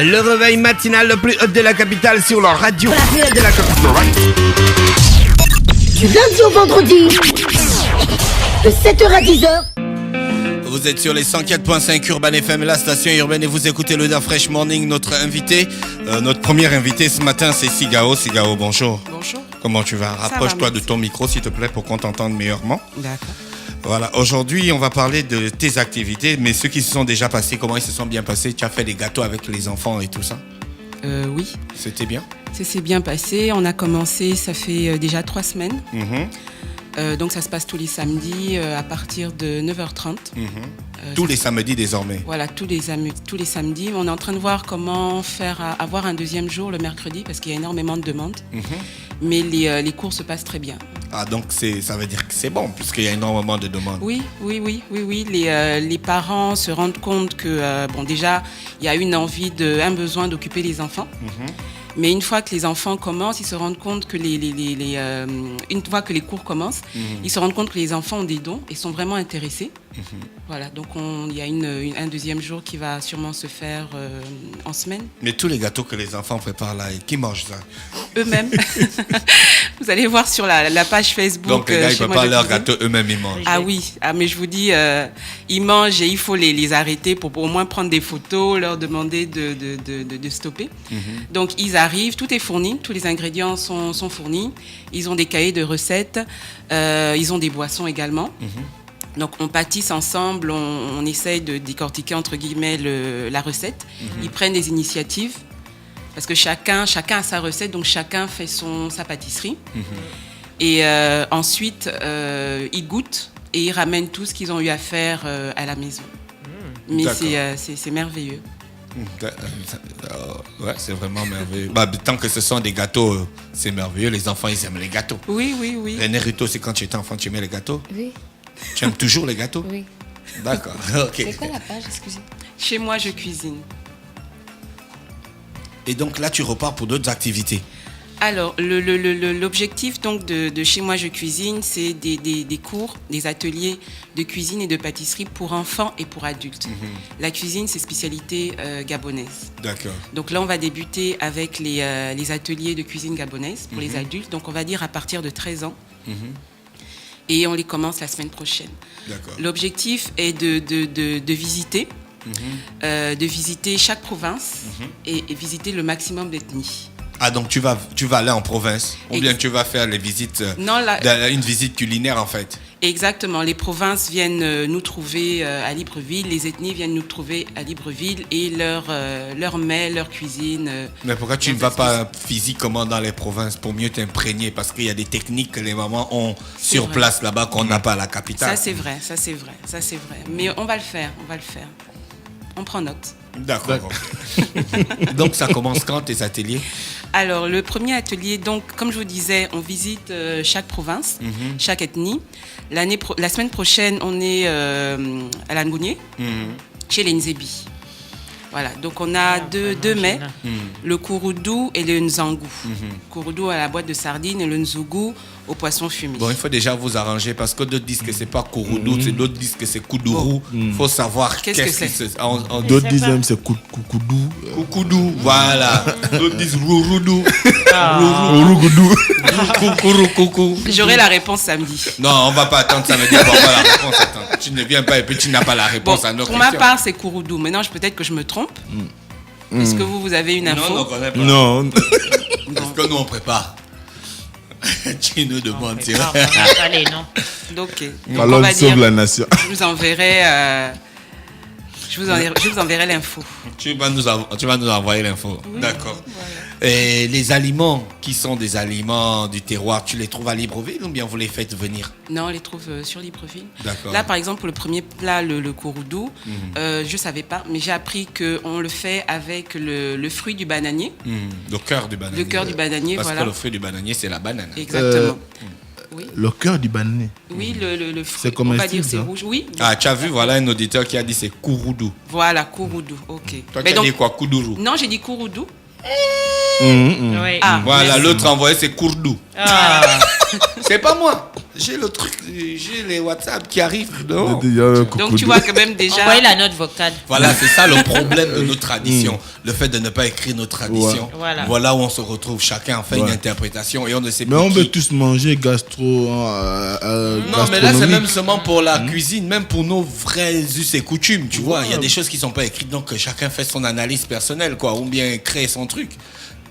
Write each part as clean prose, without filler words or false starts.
Le réveil matinal le plus haut de la capitale sur la radio. La plus haute de la capitale. Du lundi au vendredi, de 7h à 10h. Vous êtes sur les 104.5 Urban FM, la station urbaine, et vous écoutez le Da Fresh Morning. Notre invité, notre premier invité ce matin, c'est Sigao. Sigao, bonjour. Bonjour. Comment tu vas? Rapproche-toi de ton micro, s'il te plaît, pour qu'on t'entende meilleurement. D'accord. Voilà, aujourd'hui, on va parler de tes activités, mais ceux qui se sont déjà passés, comment ils se sont bien passés? Tu as fait des gâteaux avec les enfants et tout ça? Oui. C'était bien? Ça s'est bien passé. On a commencé, ça fait déjà 3 semaines. Donc ça se passe tous les samedis à partir de 9h30. Tous les samedis désormais? Voilà, tous les samedis. On est en train de voir comment faire avoir un deuxième jour le mercredi parce qu'il y a énormément de demandes. Mais les cours se passent très bien. Ah, donc ça veut dire que c'est bon puisqu'il y a énormément de demandes. Oui. Les parents se rendent compte que, déjà, il y a un besoin d'occuper les enfants. Mais une fois que les enfants commencent, ils se rendent compte que une fois que les cours commencent, ils se rendent compte que les enfants ont des dons et sont vraiment intéressés. Voilà, donc il y a un deuxième jour qui va sûrement se faire en semaine. Mais tous les gâteaux que les enfants préparent là, qui mangent ça? Eux-mêmes. Vous allez voir sur la page Facebook. Donc les gars, ils préparent leurs gâteaux eux-mêmes, ils mangent. Ah oui, mais je vous dis, ils mangent et il faut les arrêter pour au moins prendre des photos, leur demander de stopper. Donc ils arrivent, tout est fourni, tous les ingrédients sont fournis. Ils ont des cahiers de recettes, ils ont des boissons également. Donc on pâtisse ensemble, on essaye de décortiquer entre guillemets la recette. Ils prennent des initiatives parce que chacun a sa recette, donc chacun fait sa pâtisserie. Et ensuite ils goûtent et ils ramènent tout ce qu'ils ont eu à faire à la maison. Mais c'est merveilleux. Ouais, c'est vraiment merveilleux. Tant que ce sont des gâteaux, c'est merveilleux. Les enfants, ils aiment les gâteaux. Oui. René Rito, c'est quand tu étais enfant, tu aimais les gâteaux? Oui. Tu aimes toujours les gâteaux? Oui. D'accord, ok. C'est quoi la page, excusez? Chez moi, je cuisine. Et donc là, tu repars pour d'autres activités? Alors, l'objectif donc de Chez moi, je cuisine, c'est des cours, des ateliers de cuisine et de pâtisserie pour enfants et pour adultes. La cuisine, c'est spécialité gabonaise. D'accord. Donc là, on va débuter avec les ateliers de cuisine gabonaise pour les adultes. Donc, on va dire à partir de 13 ans. Et on les commence la semaine prochaine. D'accord. L'objectif est de visiter. De visiter chaque province et visiter le maximum d'ethnies. Ah, donc tu vas aller en province ou bien tu vas faire les visites, une visite culinaire en fait? Exactement, les provinces viennent nous trouver à Libreville, les ethnies viennent nous trouver à Libreville et leur mets, leur cuisine. Mais pourquoi tu ne vas pas physiquement dans les provinces pour mieux t'imprégner? Parce qu'il y a des techniques que les mamans ont sur place là-bas qu'on n'a pas à la capitale. Ça c'est vrai. Mais on va le faire. On prend note. D'accord. Donc ça commence quand tes ateliers? Alors le premier atelier, donc comme je vous disais, on visite chaque province, chaque ethnie. La semaine prochaine, on est à Langounier, chez les Nzebi. Voilà, donc on a deux mets, le kouroudou et le nzangou. Kouroudou à la boîte de sardines et le nzougou au poisson fumé. Bon, il faut déjà vous arranger parce que d'autres disent que c'est pas kouroudou, d'autres disent que c'est koudourou. Il faut savoir qu'est-ce que c'est. D'autres disent même c'est koukoudou. Koukoudou, voilà. D'autres disent rouroudou. Rougoudou. Coucou. J'aurai la réponse samedi. Non, on va pas attendre samedi pour avoir la réponse. Attends. Tu ne viens pas et puis tu n'as pas la réponse à nos questions. Pour ma part, c'est kouroudou. Maintenant, peut-être que je me trompe. Est-ce que vous avez une info? Non, on connaît pas. Non. Parce que nous, on prépare. Tu nous demandes. Allez, non. Donc, Alors, sauve la nation. Je vous enverrai l'info. Tu vas nous envoyer l'info. Oui, d'accord. Voilà. Et les aliments qui sont des aliments du terroir, tu les trouves à Libreville ou bien vous les faites venir? Non, on les trouve sur Libreville. D'accord. Là, par exemple, pour le premier plat, le kouroudou, je ne savais pas, mais j'ai appris qu'on le fait avec le fruit du bananier. Le cœur du bananier. Le cœur du bananier, parce voilà. Que le fruit du bananier, c'est la banane. Exactement. Oui. Le cœur du bananier. Oui, le fruit. C'est comme on va dire c'est rouge. Oui. Ah, tu as vu, voilà un auditeur qui a dit c'est kouroudou. Voilà, kouroudou, ok. Toi, tu as dit quoi, koudourou? Non, j'ai dit kouroudou. Oui. Ah, voilà, merci. l'autre envoyé c'est kourdou. Ah. C'est pas moi. J'ai le truc, j'ai les WhatsApp qui arrivent. Non. Donc tu vois quand même déjà. Envoyez la note vocale. Voilà, c'est ça le problème de nos traditions. Le fait de ne pas écrire nos traditions. Ouais. Voilà où on se retrouve. Chacun fait une interprétation et on ne sait Mais plus on qui. veut tous manger gastro. Non, mais là, c'est même seulement pour la cuisine, même pour nos vrais us et coutumes, tu vois. Il y a des choses qui sont pas écrites, donc chacun fait son analyse personnelle, quoi, ou bien crée son truc.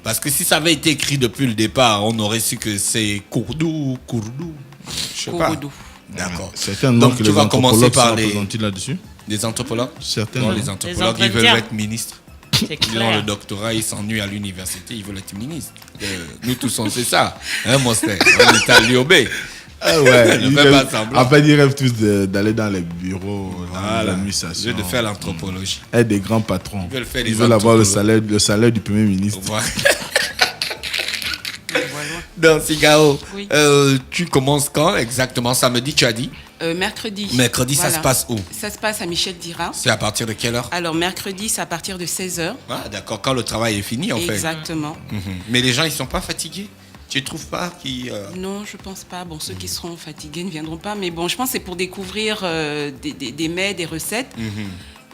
Parce que si ça avait été écrit depuis le départ, on aurait su que c'est Kourdou. Je sais pas. Kourdoudou. D'accord. Certains Donc, noms que tu les vas commencer anthropologues par sont les- représentés là-dessus. Des anthropologues. Certains Non, noms. les anthropologues, ils veulent entretiens. être ministres. C'est Ils ont le clair. doctorat, ils s'ennuient à l'université, ils veulent être ministres. Nous tous, on sait ça. Hein, mon frère? On est à l'UOB. Ah ouais. Ne fais pas semblant. En fait, ils rêvent tous d'aller dans les bureaux, dans Voilà. l'administration. Je veux de faire l'anthropologie. Être des grands patrons. Ils veulent faire Ils des veulent avoir anthropologues. le salaire du Premier ministre. Voilà. Donc, Sigao, Oui. tu commences quand exactement? Samedi, tu as dit? Mercredi. Mercredi, ça Voilà. se passe où? Ça se passe à Michel Dira. C'est à partir de quelle heure? Alors, mercredi, c'est à partir de 16h. Ah, d'accord, quand le travail est fini, en fait. Exactement. Mhm. Mais les gens, ils sont pas fatigués? Tu ne trouves pas qu'ils... Non, je pense pas. Bon, ceux qui seront fatigués ne viendront pas. Mais bon, je pense que c'est pour découvrir des mets, des recettes.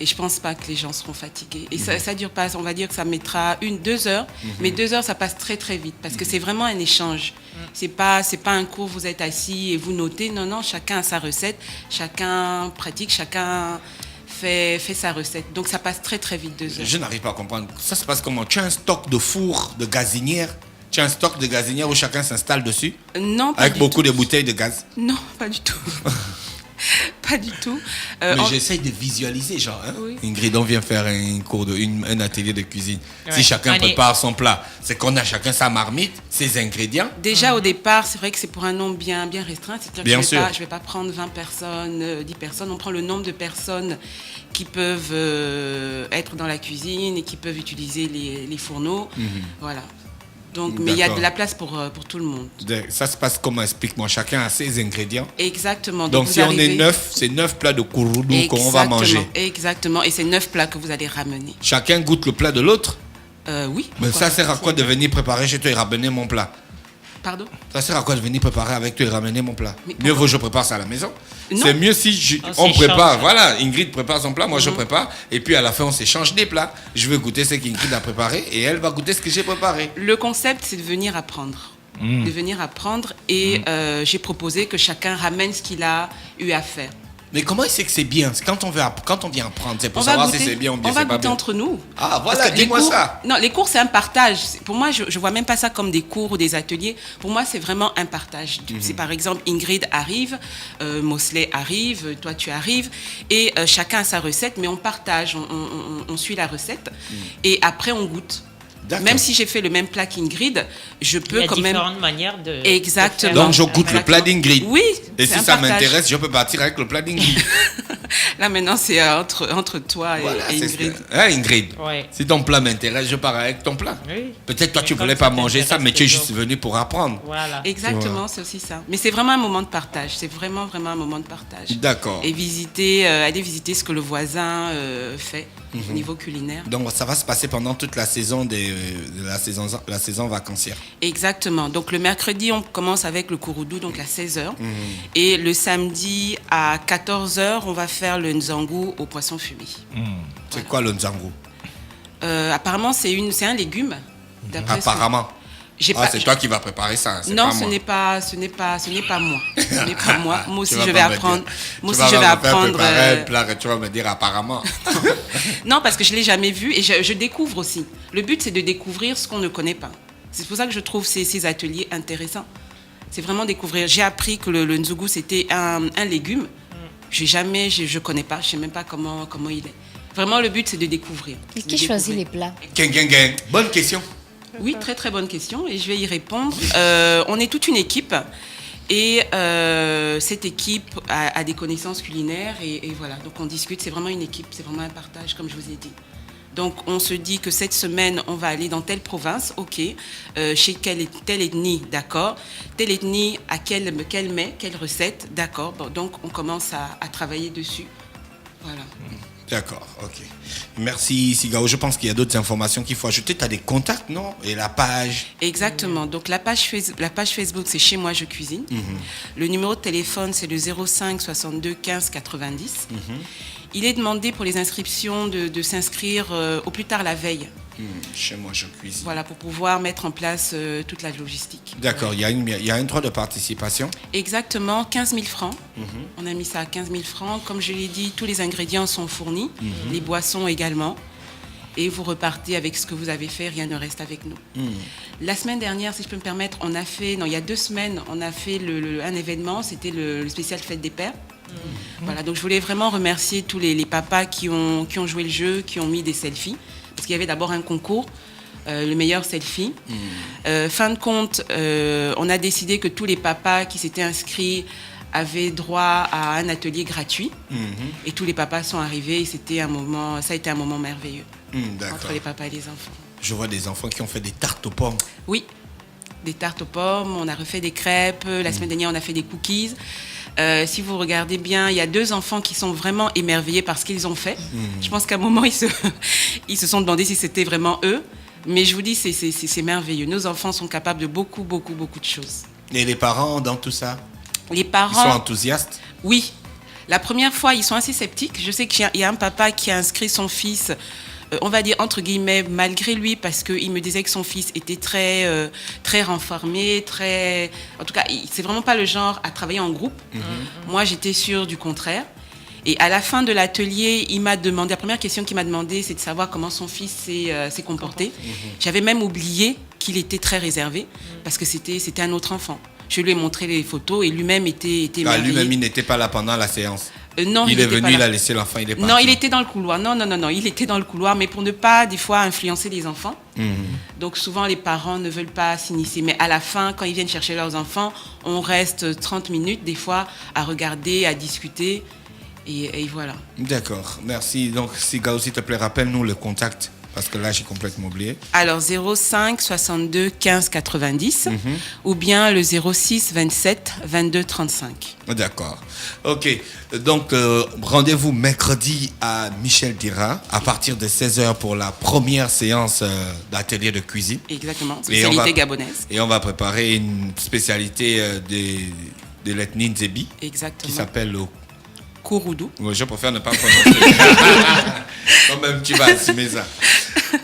Et je pense pas que les gens seront fatigués. Et ça dure pas. On va dire que ça mettra 1-2 heures. Mais 2 heures, ça passe très très vite. Parce que c'est vraiment un échange. C'est pas un cours, vous êtes assis et vous notez. Non, non, chacun a sa recette. Chacun pratique, chacun fait sa recette. Donc ça passe très très vite 2 heures. Je n'arrive pas à comprendre. Ça se passe comment? Tu as un stock de fours, de gazinières? Tu as un stock de gazinières où chacun s'installe dessus? Non, pas Avec du beaucoup tout. de bouteilles de gaz? Non, pas du tout. Pas du tout. Mais j'essaye de visualiser, genre. Hein? Oui. Ingrid, on vient faire un atelier de cuisine. Ouais. Si chacun Allez. prépare son plat, c'est qu'on a chacun sa marmite, ses ingrédients. Déjà, au départ, c'est vrai que c'est pour un nombre bien restreint. C'est-à-dire Bien que sûr. je vais pas prendre 20 personnes, 10 personnes. On prend le nombre de personnes qui peuvent être dans la cuisine et qui peuvent utiliser les fourneaux. Voilà. Donc, mais il y a D'accord. de la place pour tout le monde. Ça se passe comment? Explique-moi. Chacun a ses ingrédients. Exactement. Donc vous si on est arrivez- 9, c'est 9 plats de kouroudou qu'on va Exactement, manger. Exactement. Et c'est 9 plats que vous allez ramener. Chacun goûte le plat de l'autre. Oui. Mais pourquoi ça sert à quoi de venir préparer chez toi et ramener mon plat? Pardon? Ça sert à quoi de venir préparer avec toi et ramener mon plat? Mais Mieux vaut que je prépare ça à la maison. Non. C'est mieux si on s'échange. prépare. Voilà, Ingrid prépare son plat, moi je prépare. Et puis à la fin, on s'échange des plats. Je vais goûter ce qu'Ingrid a préparé et elle va goûter ce que j'ai préparé. Le concept, c'est de venir apprendre. De venir apprendre et j'ai proposé que chacun ramène ce qu'il a eu à faire. Mais comment il sait que c'est bien? C'est quand on vient apprendre, c'est pour On va savoir goûter, si c'est bien ou bien on va c'est pas goûter bien. entre nous. Ah, voilà, Parce que les dis-moi cours- ça. Non, les cours, c'est un partage. Pour moi, je ne vois même pas ça comme des cours ou des ateliers. Pour moi, c'est vraiment un partage. C'est par exemple, Ingrid arrive, Mosley arrive, toi tu arrives, et chacun a sa recette, mais on partage, on suit la recette, et après on goûte. D'accord. Même si j'ai fait le même plat qu'Ingrid, je Il peux y a quand même... différentes manières de. Exactement. de faire. Donc je goûte le plat d'Ingrid. Oui, Et c'est si un ça partage. m'intéresse, je peux partir avec le plat d'Ingrid. Là maintenant, c'est entre toi Voilà, et c'est ce Ingrid. que- Hein, Ingrid? Ouais. Si ton plat m'intéresse, je pars avec ton plat. Oui. Peut-être toi, Mais tu comme voulais ça pas manger ça, t'intéresse mais tu es toujours. juste venu pour apprendre. Voilà. Exactement, c'est aussi ça. Mais c'est vraiment un moment de partage. C'est vraiment, vraiment un moment de partage. D'accord. Et aller visiter ce que le voisin fait au niveau culinaire. Donc ça va se passer pendant toute la saison de la saison vacancière. Exactement. Donc le mercredi, on commence avec le kouroudou, donc à 16h. Et le samedi, à 14h, on va faire le nzangu au poisson fumé. C'est quoi le nzangu? Apparemment, c'est un légume. d'après ce que- Apparemment. J'ai Ah, pas- c'est toi qui vas préparer ça. C'est Non, pas ce moi. n'est pas moi. Ce n'est pas moi. Moi aussi, Tu vas je pas vais me apprendre. dire. Moi Tu aussi, je vas vais me faire apprendre. préparer un plat que tu vas me dire apparemment. Non, parce que je ne l'ai jamais vu et je découvre aussi. Le but, c'est de découvrir ce qu'on ne connaît pas. C'est pour ça que je trouve ces ateliers intéressants. C'est vraiment découvrir. J'ai appris que le nzugu, c'était un légume. Je connais pas, je ne sais même pas comment il est. Vraiment, le but, c'est de découvrir. Et C'est qui de choisit les découvrir. plats? Gang. Bonne question. Oui, très très bonne question et je vais y répondre. On est toute une équipe et cette équipe a des connaissances culinaires et voilà. Donc on discute, c'est vraiment une équipe, c'est vraiment un partage comme je vous ai dit. Donc on se dit que cette semaine on va aller dans telle province, ok, chez telle ethnie, d'accord, telle ethnie à quel mets, quelle recette, d'accord. Bon, donc on commence à travailler dessus. Voilà. D'accord, ok. Merci Sigao. Je pense qu'il y a d'autres informations qu'il faut ajouter. Tu as des contacts, non? Et la page? Exactement. Donc la page Facebook, c'est Chez moi je cuisine. Le numéro de téléphone, c'est le 05 62 15 90. Il est demandé pour les inscriptions de s'inscrire au plus tard la veille. Chez moi je cuisine. Voilà, pour pouvoir mettre en place toute la logistique. D'accord, il y a un droit de participation? Exactement, 15 000 francs. On a mis ça à 15 000 francs. Comme je l'ai dit, tous les ingrédients sont fournis, les boissons également. Et vous repartez avec ce que vous avez fait, rien ne reste avec nous. La semaine dernière, si je peux me permettre, il y a 2 semaines, on a fait un événement, c'était le spécial Fête des Pères. Voilà, donc je voulais vraiment remercier tous les papas qui ont joué le jeu, qui ont mis des selfies. Parce qu'il y avait d'abord un concours, le meilleur selfie. Fin de compte, on a décidé que tous les papas qui s'étaient inscrits avaient droit à un atelier gratuit. Et tous les papas sont arrivés et ça a été un moment merveilleux entre les papas et les enfants. Je vois des enfants qui ont fait des tartes aux pommes. Oui, des tartes aux pommes, on a refait des crêpes. La semaine dernière, on a fait des cookies. Si vous regardez bien, il y a 2 enfants qui sont vraiment émerveillés par ce qu'ils ont fait. Je pense qu'à un moment, ils se sont demandé si c'était vraiment eux. Mais je vous dis, c'est merveilleux. Nos enfants sont capables de beaucoup, beaucoup, beaucoup de choses. Et les parents dans tout ça? Les parents... Ils sont enthousiastes? Oui. La première fois, ils sont assez sceptiques. Je sais qu'il y a un papa qui a inscrit son fils... on va dire entre guillemets malgré lui, parce qu'il me disait que son fils était très renfermé, en tout cas c'est vraiment pas le genre à travailler en groupe. Moi j'étais sûre du contraire, et à la fin de l'atelier la première question qu'il m'a demandé, c'est de savoir comment son fils s'est comporté. J'avais même oublié qu'il était très réservé, parce que c'était un autre enfant. Je lui ai montré les photos et lui-même était merveilleux. Lui-même il n'était pas là pendant la séance? Non, il est venu, il a laissé l'enfant, il est parti. Non, il était dans le couloir. Non, il était dans le couloir, mais pour ne pas, des fois, influencer les enfants. Donc, souvent, les parents ne veulent pas s'initier. Mais à la fin, quand ils viennent chercher leurs enfants, on reste 30 minutes, des fois, à regarder, à discuter. Et voilà. D'accord, merci. Donc, Sigao, s'il te plaît, rappelle-nous le contact. Parce que là, j'ai complètement oublié. Alors, 05 62 15 90 ou bien le 06 27 22 35. D'accord. OK. Donc, rendez-vous mercredi à Michel Dira à partir de 16h pour la première séance d'atelier de cuisine. Exactement, spécialité gabonaise. Et on va préparer une spécialité de l'ethnie Nzebi. Exactement. Qui s'appelle le Kouroudou. Oui, je préfère ne pas prononcer. Quand même, tu vas assumer ça.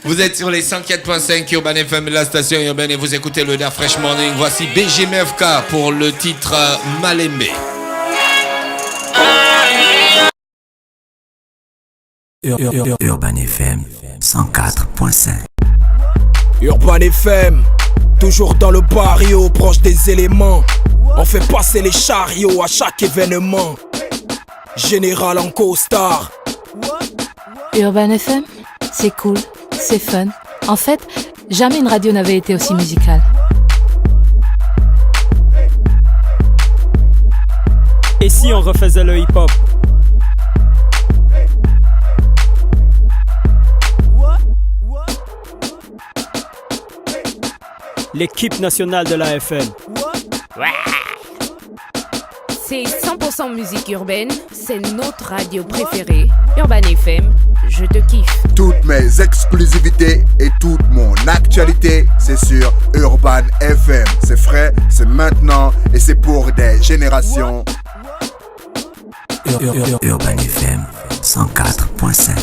Vous êtes sur les 104.5 Urban FM, la station urbaine, et vous écoutez le Da Fresh Morning. Voici BGMFK pour le titre Malembe. Urban FM 104.5. Urban FM, toujours dans le barrio, proche des éléments. On fait passer les chariots à chaque événement. Général en costard. Urban FM, c'est cool, c'est fun. En fait, jamais une radio n'avait été aussi musicale. Et si on refaisait le hip-hop? L'équipe nationale de la FM. C'est 100% musique urbaine, c'est notre radio préférée. Urban FM, je te kiffe. Toutes mes exclusivités et toute mon actualité, c'est sur Urban FM. C'est frais, c'est maintenant et c'est pour des générations. Urban FM 104.5.